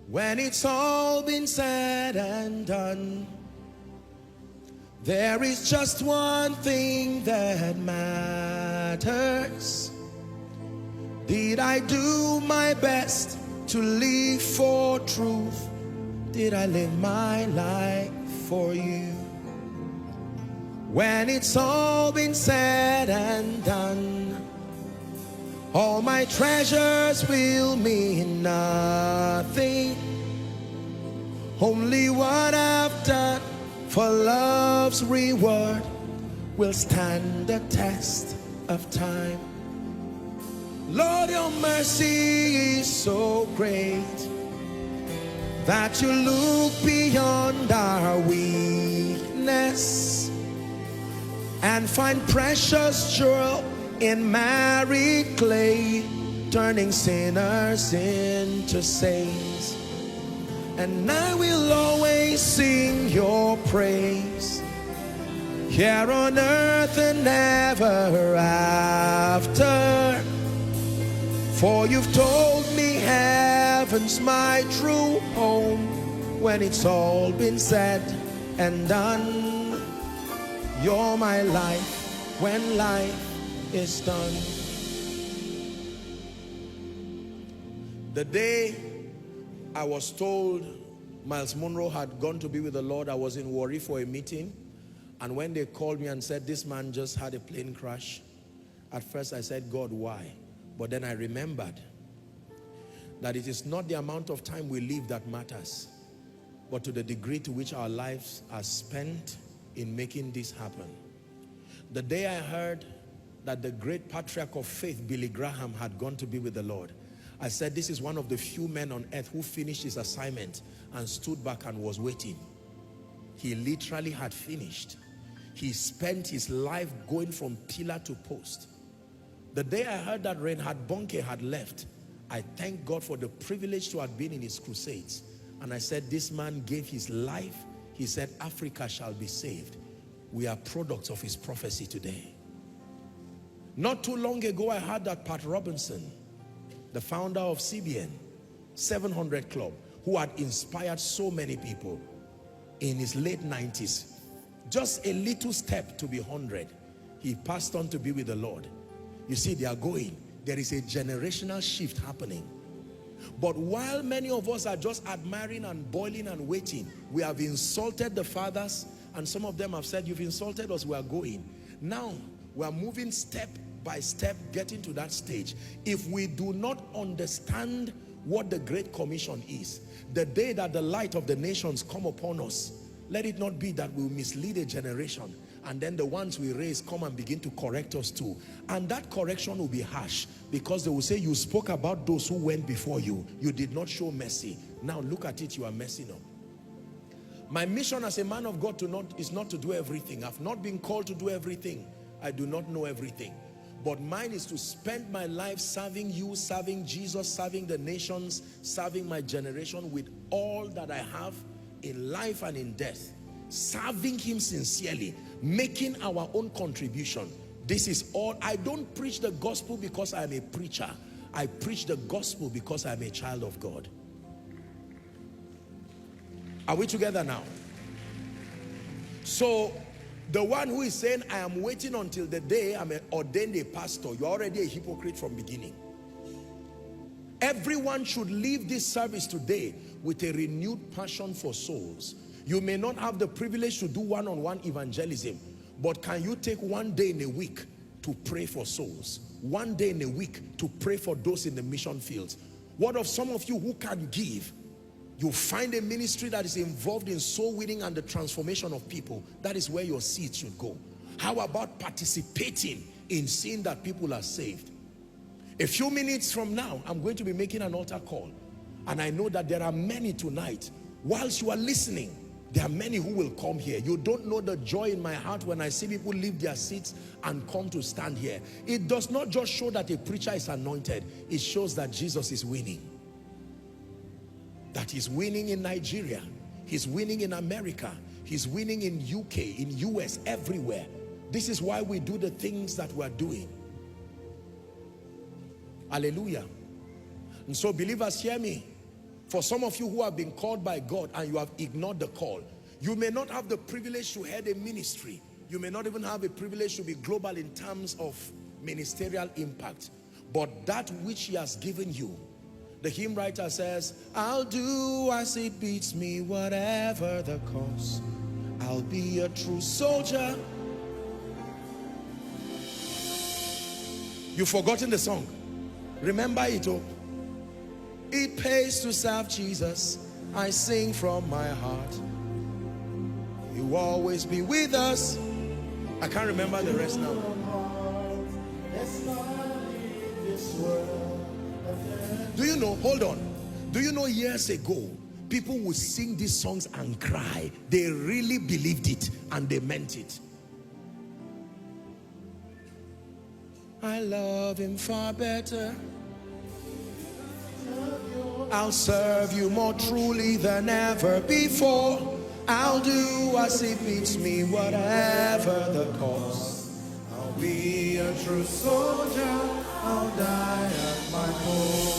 When it's all been said and done, there is just one thing that matters. Did I do my best to live for truth? Did I live my life for you? When it's all been said and done, all my treasures will mean nothing. Only what I've done for love's reward will stand the test of time. Lord, your mercy is so great that you look beyond our weakness and find precious jewel in married clay, turning sinners into saints. And I will always sing your praise here on earth and ever after. For you've told me heaven's my true home. When it's all been said and done, you're my life when life is done. The day I was told Miles Monroe had gone to be with the Lord, I was in Warri for a meeting, and when they called me and said this man just had a plane crash, at first I said, God, why? But then I remembered that it is not the amount of time we live that matters, but to the degree to which our lives are spent in making this happen. The day I heard that the great patriarch of faith, Billy Graham, had gone to be with the Lord, I said, this is one of the few men on earth who finished his assignment and stood back and was waiting. He literally had finished. He spent his life going from pillar to post. The day I heard that Reinhard Bonnke had left, I thank God for the privilege to have been in his crusades. And I said, this man gave his life. He said, Africa shall be saved. We are products of his prophecy today. Not too long ago, I heard that Pat Robinson, the founder of CBN, 700 Club, who had inspired so many people in his late 90s, just a little step to be 100, he passed on to be with the Lord. You see, they are going. There is a generational shift happening. But while many of us are just admiring and boiling and waiting, we have insulted the fathers, and some of them have said, you've insulted us, we are going. Now, we are moving step by step, getting to that stage. If we do not understand what the Great Commission is, the day that the light of the nations come upon us, let it not be that we will mislead a generation, and then the ones we raise come and begin to correct us too. And that correction will be harsh, because they will say, you spoke about those who went before you. You did not show mercy. Now look at it, you are messing up. My mission as a man of God is not to do everything. I've not been called to do everything. I do not know everything. But mine is to spend my life serving you, serving Jesus, serving the nations, serving my generation with all that I have in life and in death. Serving him sincerely, making our own contribution. This is all. I don't preach the gospel because I'm a preacher. I preach the gospel because I'm a child of God. Are we together now? So, the one who is saying, I am waiting until the day I'm ordained a pastor, you're already a hypocrite from beginning. Everyone should leave this service today with a renewed passion for souls. You may not have the privilege to do one-on-one evangelism, but can you take one day in a week to pray for souls? One day in a week to pray for those in the mission fields? What of some of you who can give? You find a ministry that is involved in soul winning and the transformation of people. That is where your seeds should go. How about participating in seeing that people are saved? A few minutes from now, I'm going to be making an altar call. And I know that there are many tonight. Whilst you are listening, there are many who will come here. You don't know the joy in my heart when I see people leave their seats and come to stand here. It does not just show that a preacher is anointed. It shows that Jesus is winning. That he's winning in Nigeria. He's winning in America. He's winning in UK, in US, everywhere. This is why we do the things that we're doing. Hallelujah. And so believers, hear me. For some of you who have been called by God and you have ignored the call, you may not have the privilege to head a ministry. You may not even have a privilege to be global in terms of ministerial impact. But that which he has given you, the hymn writer says, I'll do as it beats me, whatever the cost. I'll be a true soldier. You've forgotten the song. Remember it, oh. It pays to serve Jesus. I sing from my heart. You will always be with us. I can't remember the rest now. Do you know, hold on, do you know years ago, people would sing these songs and cry. They really believed it and they meant it. I love him far better. I'll serve you more truly than ever before. I'll do as it beats me, whatever the cost. I'll be a true soldier. I'll die at my post.